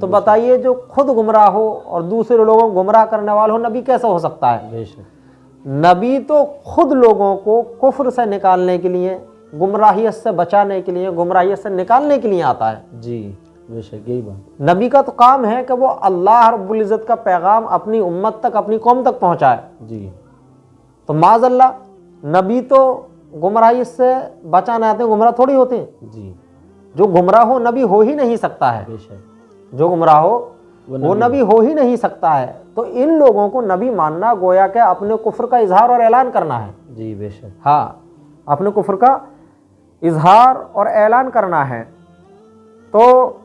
تو بتائیے جو خود گمراہ ہو اور دوسرے لوگوں کو گمراہ کرنے والا ہو، نبی کیسے ہو سکتا ہے؟ بے شک نبی تو خود لوگوں کو کفر سے نکالنے کے لیے، گمراہیت سے بچانے کے لیے، گمراہیت سے نکالنے کے لیے آتا ہے۔ جی بے شک یہی بات۔ نبی کا تو کام ہے کہ وہ اللہ رب العزت کا پیغام اپنی امت تک، اپنی قوم تک پہنچائے۔ جی تو معاذ اللہ نبی تو گمراہی سے بچانے آتے ہیں، گمراہ تھوڑی ہوتے ہیں۔ جی جو گمراہ ہو نبی ہو ہی نہیں سکتا ہے، بے شک جو گمراہ ہو وہ نبی ہو ہی نہیں سکتا ہے۔ تو ان لوگوں کو نبی ماننا گویا کہ اپنے کفر کا اظہار اور اعلان کرنا ہے۔ جی بے شک ہاں، اپنے کفر کا اظہار اور اعلان کرنا ہے۔ تو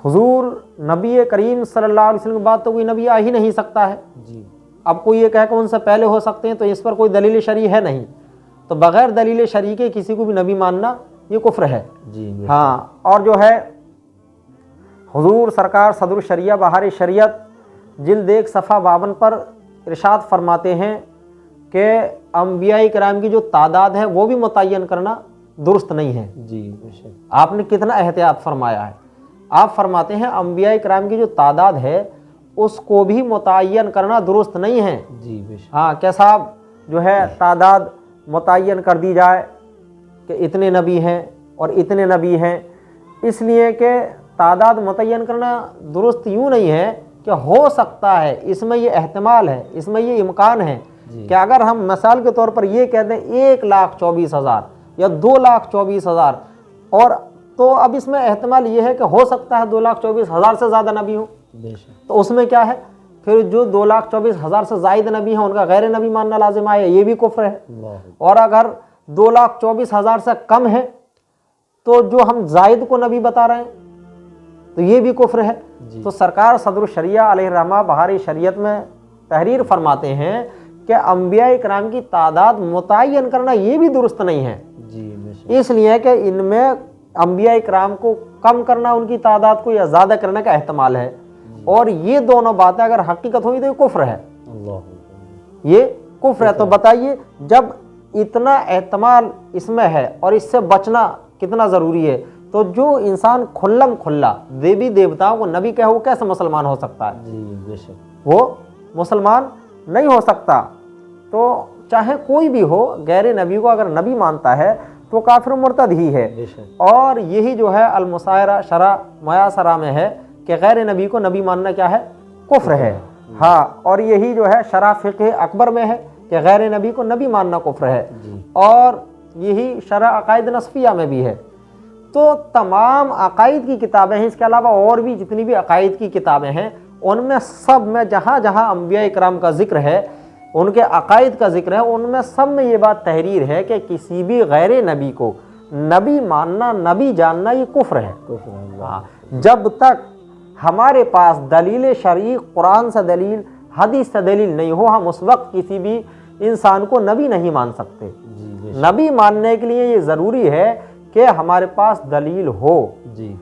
حضور نبی کریم صلی اللہ علیہ وسلم کے بعد تو کوئی نبی آ ہی نہیں سکتا ہے۔ جی اب کوئی یہ کہے کہ ان سے پہلے ہو سکتے ہیں تو اس پر کوئی دلیل شرعی ہے نہیں، تو بغیر دلیل شرعی کے کسی کو بھی نبی ماننا یہ کفر ہے۔ جی بے ہاں، اور جو ہے حضور سرکار صدر الشریعہ بہار شریعت جلد 1 صفحہ 52 پر ارشاد فرماتے ہیں کہ انبیاء کرام کی جو تعداد ہے وہ بھی متعین کرنا درست نہیں ہے۔ جی بے شک آپ نے کتنا احتیاط فرمایا ہے۔ آپ فرماتے ہیں انبیاء کرام کی جو تعداد ہے اس کو بھی متعین کرنا درست نہیں ہے۔ جی بے شک ہاں کہ صاحب جو ہے تعداد متعین کر دی جائے کہ اتنے نبی ہیں اور اتنے نبی ہیں، اس لیے کہ تعداد متعین کرنا درست یوں نہیں ہے کہ ہو سکتا ہے، اس میں یہ احتمال ہے، اس میں یہ امکان ہے کہ اگر ہم مثال کے طور پر یہ کہہ دیں 1,24,000 یا 2,24,000، اور تو اب اس میں احتمال یہ ہے کہ ہو سکتا ہے 2,24,000 سے زیادہ نبی ہوں، بے شک تو اس میں کیا ہے؟ پھر جو 2,24,000 سے زائد نبی ہیں ان کا غیر نبی ماننا لازم آئے، یہ بھی کفر ہے۔ اللہ اور اگر 2,24,000 سے کم ہے تو جو ہم زائد کو نبی بتا رہے ہیں تو یہ بھی کفر ہے۔ تو سرکار صدر الشریعہ علیہ الرحمہ بہار شریعت میں تحریر فرماتے ہیں کہ انبیاء کرام کی تعداد متعین کرنا یہ بھی درست نہیں ہے، جی بے شک اس لیے کہ ان میں انبیاء کرام کو کم کرنا ان کی تعداد کو یا زیادہ کرنے کا احتمال ہے، اور یہ دونوں باتیں اگر حقیقت ہوئی تو یہ کفر ہے، اللہ یہ کفر ہے۔ تو بتائیے جب اتنا احتمال اس میں ہے اور اس سے بچنا کتنا ضروری ہے، تو جو انسان کھلم کھلا دیوی دیوتاؤں کو نبی کہے وہ کیسے مسلمان ہو سکتا ہے؟ جی بے شک وہ مسلمان نہیں ہو سکتا۔ تو چاہے کوئی بھی ہو غیر نبی کو اگر نبی مانتا ہے تو کافر و مرتد ہی ہے، بے شک اور یہی جو ہے المسائرہ شرع میسرہ میں ہے کہ غیر نبی کو نبی ماننا کیا ہے؟ کفر ہے۔ ہاں، اور یہی جو ہے شرع فقہ اکبر میں ہے کہ غیر نبی کو نبی ماننا کفر ہے، اور یہی شرع عقائد نصفیہ میں بھی ہے۔ تو تمام عقائد کی کتابیں ہیں، اس کے علاوہ اور بھی جتنی بھی عقائد کی کتابیں ہیں ان میں سب میں جہاں جہاں انبیاء کرام کا ذکر ہے، ان کے عقائد کا ذکر ہے، ان میں سب میں یہ بات تحریر ہے کہ کسی بھی غیر نبی کو نبی ماننا، نبی جاننا یہ کفر ہے۔ کفر ہے اللہ جب تک ہمارے پاس دلیل شرعی قرآن سے دلیل، حدیث سے دلیل نہیں ہو، ہم اس وقت کسی بھی انسان کو نبی نہیں مان سکتے۔ جی بے نبی ماننے کے لیے یہ ضروری ہے کہ ہمارے پاس دلیل ہو۔ جی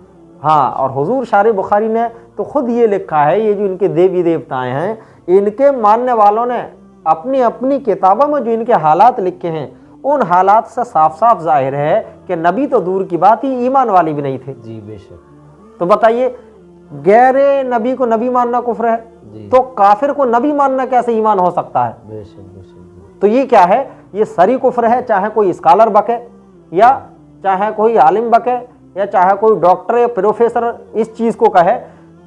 ہاں، اور حضور شارح بخاری نے تو خود یہ لکھا ہے، یہ جو ان کے دیوی دیوتائیں ہیں ان کے ماننے والوں نے اپنی اپنی کتابوں میں جو ان کے حالات لکھے ہیں ان حالات سے صاف صاف ظاہر ہے کہ نبی تو دور کی بات ہی ایمان والی بھی نہیں تھے۔ جی بے شک تو بتائیے غیر نبی کو نبی ماننا کفر ہے، تو کافر کو نبی ماننا کیسے ایمان ہو سکتا ہے؟ بے شک تو یہ کیا ہے؟ یہ سری کفر ہے، چاہے کوئی اسکالر بکے یا چاہے کوئی عالم بکے یا چاہے کوئی ڈاکٹر یا پروفیسر اس چیز کو کہے،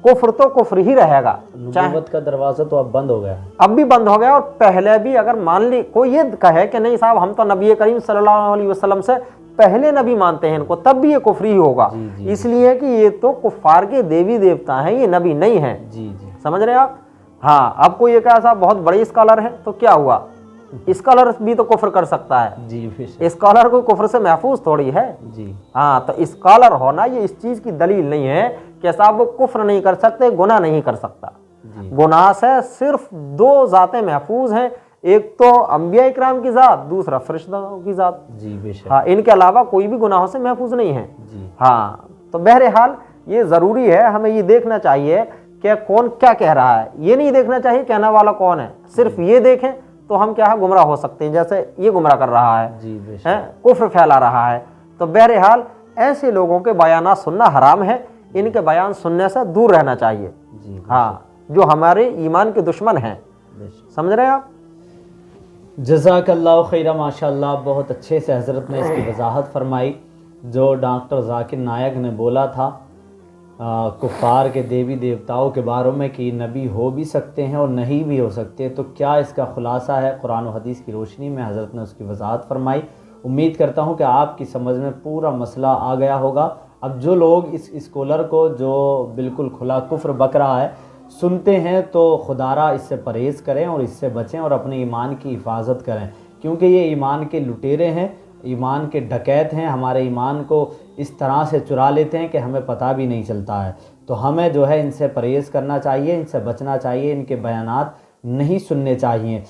کفر تو کفر ہی رہے گا۔ نبوت کا دروازہ تو اب بند ہو گیا ہے، اب بھی بند ہو گیا، اور پہلے بھی اگر مان لی کوئی یہ کہے کہ نہیں صاحب ہم تو نبی کریم صلی اللہ علیہ وسلم سے پہلے نبی مانتے ہیں ان کو، تب بھی یہ کفر ہی ہوگا، اس لیے کہ یہ تو کفار کے دیوی دیوتا ہیں، یہ نبی نہیں ہیں۔ جی جی سمجھ رہے ہیں آپ؟ ہاں، اب کوئی یہ کہا صاحب بہت بڑے اسکالر ہیں تو کیا ہوا؟ اسکالر بھی تو کفر کر سکتا ہے، جی بے شک اسکالر کو کفر سے محفوظ تھوڑی ہے۔ جی ہاں، تو اسکالر ہونا یہ اس چیز کی دلیل نہیں ہے کہ صاحب وہ کفر نہیں کر سکتے، گناہ نہیں کر سکتا۔ گناہ سے صرف دو ذاتیں محفوظ ہیں، ایک تو انبیاء کرام کی ذات، دوسرا فرشتوں کی ذات۔ جی بے شک ہاں، ان کے علاوہ کوئی بھی گناہوں سے محفوظ نہیں ہے۔ جی ہاں، تو بہرحال یہ ضروری ہے، ہمیں یہ دیکھنا چاہیے کہ کون کیا کہہ رہا ہے، یہ نہیں دیکھنا چاہیے کہنے والا کون ہے، صرف یہ دیکھیں تو ہم کیا ہے گمراہ ہو سکتے ہیں، جیسے یہ گمراہ کر رہا ہے، جی بے شک کفر پھیلا رہا ہے۔ تو بہرحال ایسے لوگوں کے بیانات سننا حرام ہے، ان کے بیان سننے سے دور رہنا چاہیے، جی ہاں، جو ہمارے ایمان کے دشمن ہیں، بے شک۔ سمجھ رہے ہیں آپ؟ جزاک اللہ خیرہ، ماشاء اللہ بہت اچھے سے حضرت نے اس کی وضاحت فرمائی۔ جو ڈاکٹر ذاکر نائک نے بولا تھا کفار کے دیوی دیوتاؤں کے بارے میں کہ نبی ہو بھی سکتے ہیں اور نہیں بھی ہو سکتے، تو کیا اس کا خلاصہ ہے؟ قرآن و حدیث کی روشنی میں حضرت نے اس کی وضاحت فرمائی۔ امید کرتا ہوں کہ آپ کی سمجھ میں پورا مسئلہ آ گیا ہوگا۔ اب جو لوگ اس اسکالر کو جو بالکل کھلا کفر بک رہا ہے سنتے ہیں تو خدارہ اس سے پرہیز کریں اور اس سے بچیں اور اپنے ایمان کی حفاظت کریں، کیونکہ یہ ایمان کے لٹیرے ہیں، ایمان کے ڈکیت ہیں، ہمارے ایمان کو اس طرح سے چرا لیتے ہیں کہ ہمیں پتہ بھی نہیں چلتا ہے۔ تو ہمیں جو ہے ان سے پرہیز کرنا چاہیے، ان سے بچنا چاہیے، ان کے بیانات نہیں سننے چاہیے۔